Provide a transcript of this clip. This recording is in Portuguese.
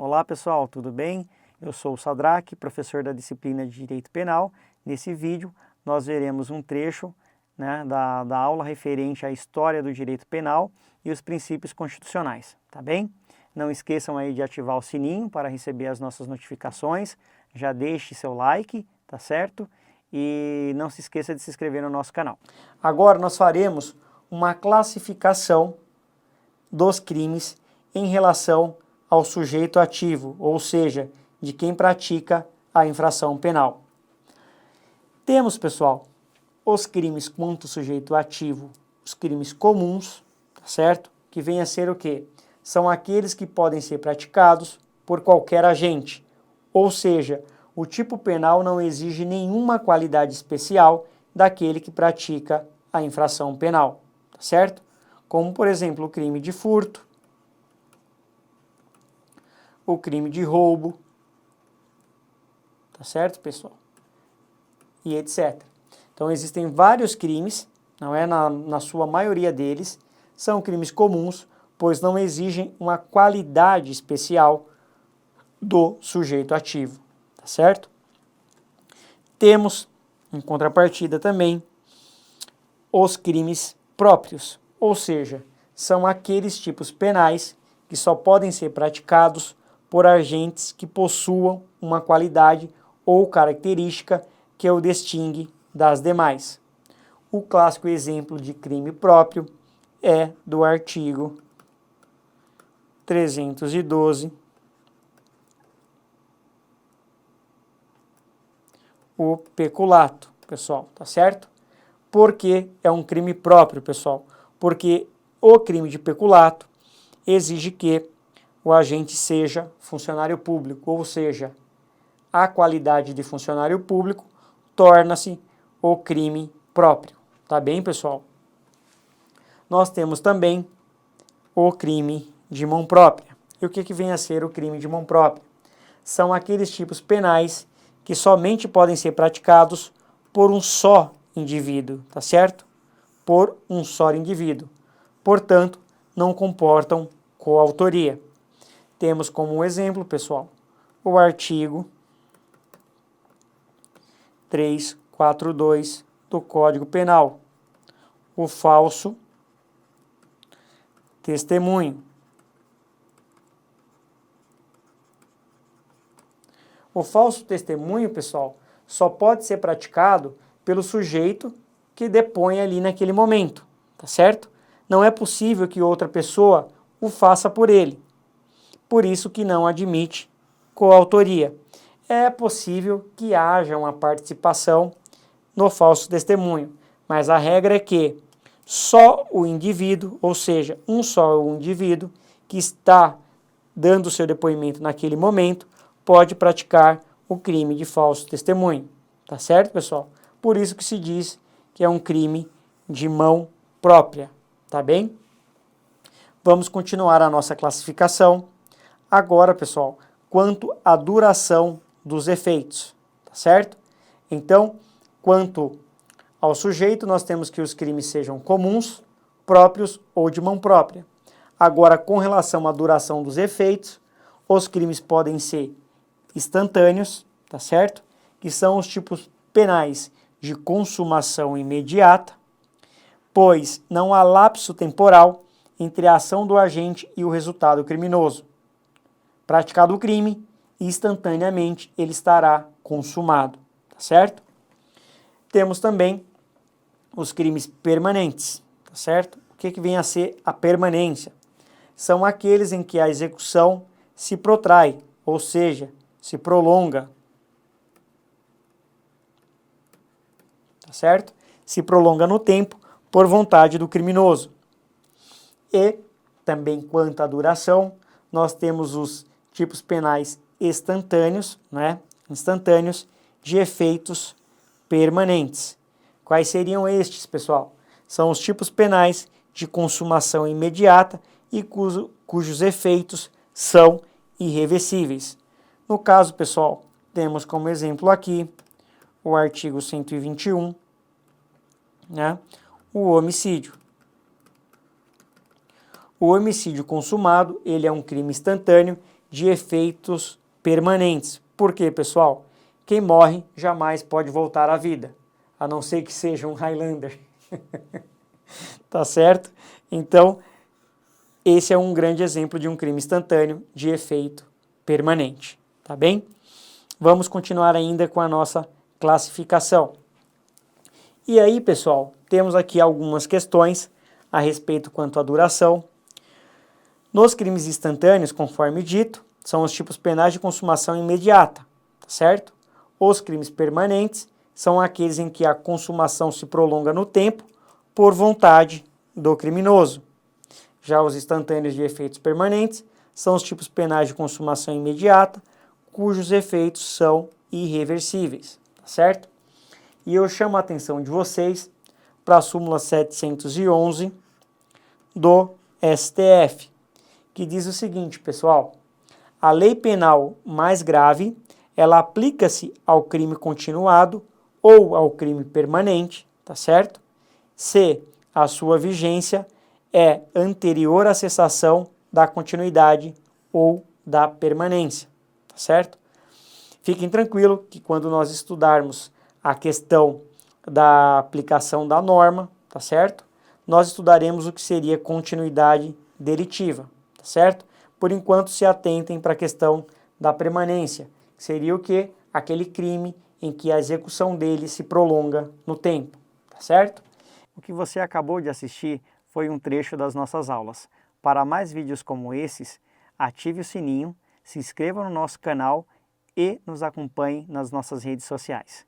Olá pessoal, tudo bem? Eu sou o Sadraque, professor da disciplina de Direito Penal. Nesse vídeo nós veremos um trecho da aula referente à história do direito penal e os princípios constitucionais, tá bem? Não esqueçam aí de ativar o sininho para receber as nossas notificações, já deixe seu like, tá certo? E não se esqueça de se inscrever no nosso canal. Agora nós faremos uma classificação dos crimes em relação ao sujeito ativo, ou seja, de quem pratica a infração penal. Temos, pessoal, os crimes contra o sujeito ativo, os crimes comuns, tá certo? Que vem a ser o quê? São aqueles que podem ser praticados por qualquer agente, ou seja, o tipo penal não exige nenhuma qualidade especial daquele que pratica a infração penal, tá certo? Como, por exemplo, o crime de furto, o crime de roubo, tá certo, pessoal? E etc. Então, existem vários crimes, não é? Na sua maioria deles, são crimes comuns, pois não exigem uma qualidade especial do sujeito ativo, tá certo? Temos, em contrapartida também, os crimes próprios, ou seja, são aqueles tipos penais que só podem ser praticados por agentes que possuam uma qualidade ou característica que o distingue das demais. O clássico exemplo de crime próprio é do artigo 312, o peculato, pessoal, tá certo? Por que é um crime próprio, pessoal? Porque o crime de peculato exige que o agente seja funcionário público, ou seja, a qualidade de funcionário público torna-se o crime próprio. Tá bem, pessoal? Nós temos também o crime de mão própria. E o que vem a ser o crime de mão própria? São aqueles tipos penais que somente podem ser praticados por um só indivíduo, tá certo? Por um só indivíduo. Portanto, não comportam coautoria. Temos como exemplo, pessoal, o artigo 342 do Código Penal, o falso testemunho. O falso testemunho, pessoal, só pode ser praticado pelo sujeito que depõe ali naquele momento, tá certo? Não é possível que outra pessoa o faça por ele. Por isso que não admite coautoria. É possível que haja uma participação no falso testemunho, mas a regra é que só o indivíduo, ou seja, um só indivíduo que está dando seu depoimento naquele momento, pode praticar o crime de falso testemunho. Tá certo, pessoal? Por isso que se diz que é um crime de mão própria, tá bem? Vamos continuar a nossa classificação. Agora, pessoal, quanto à duração dos efeitos, tá certo? Então, quanto ao sujeito, nós temos que os crimes sejam comuns, próprios ou de mão própria. Agora, com relação à duração dos efeitos, os crimes podem ser instantâneos, tá certo? Que são os tipos penais de consumação imediata, pois não há lapso temporal entre a ação do agente e o resultado criminoso. Praticado o crime, instantaneamente ele estará consumado, tá certo? Temos também os crimes permanentes, tá certo? O que vem a ser a permanência? São aqueles em que a execução se protrai, ou seja, se prolonga, tá certo? Se prolonga no tempo por vontade do criminoso. E também quanto à duração, nós temos os tipos penais instantâneos, né? Instantâneos de efeitos permanentes. Quais seriam estes, pessoal? São os tipos penais de consumação imediata e cujos efeitos são irreversíveis. No caso, pessoal, temos como exemplo aqui o artigo 121, né? O homicídio. O homicídio consumado, ele é um crime instantâneo de efeitos permanentes. Por quê, pessoal? Quem morre jamais pode voltar à vida, a não ser que seja um Highlander. Tá certo? Então, esse é um grande exemplo de um crime instantâneo de efeito permanente, tá bem? Vamos continuar ainda com a nossa classificação. E aí, pessoal, temos aqui algumas questões a respeito quanto à duração. Nos crimes instantâneos, conforme dito, são os tipos penais de consumação imediata, certo? Os crimes permanentes são aqueles em que a consumação se prolonga no tempo por vontade do criminoso. Já os instantâneos de efeitos permanentes são os tipos penais de consumação imediata, cujos efeitos são irreversíveis, tá certo? E eu chamo a atenção de vocês para a súmula 711 do STF, que diz o seguinte, pessoal: a lei penal mais grave, ela aplica-se ao crime continuado ou ao crime permanente, tá certo? Se a sua vigência é anterior à cessação da continuidade ou da permanência, tá certo? Fiquem tranquilos que quando nós estudarmos a questão da aplicação da norma, tá certo? Nós estudaremos o que seria continuidade delitiva, tá certo? Por enquanto, se atentem para a questão da permanência, que seria o quê? Aquele crime em que a execução dele se prolonga no tempo, tá certo? O que você acabou de assistir foi um trecho das nossas aulas. Para mais vídeos como esses, ative o sininho, se inscreva no nosso canal e nos acompanhe nas nossas redes sociais.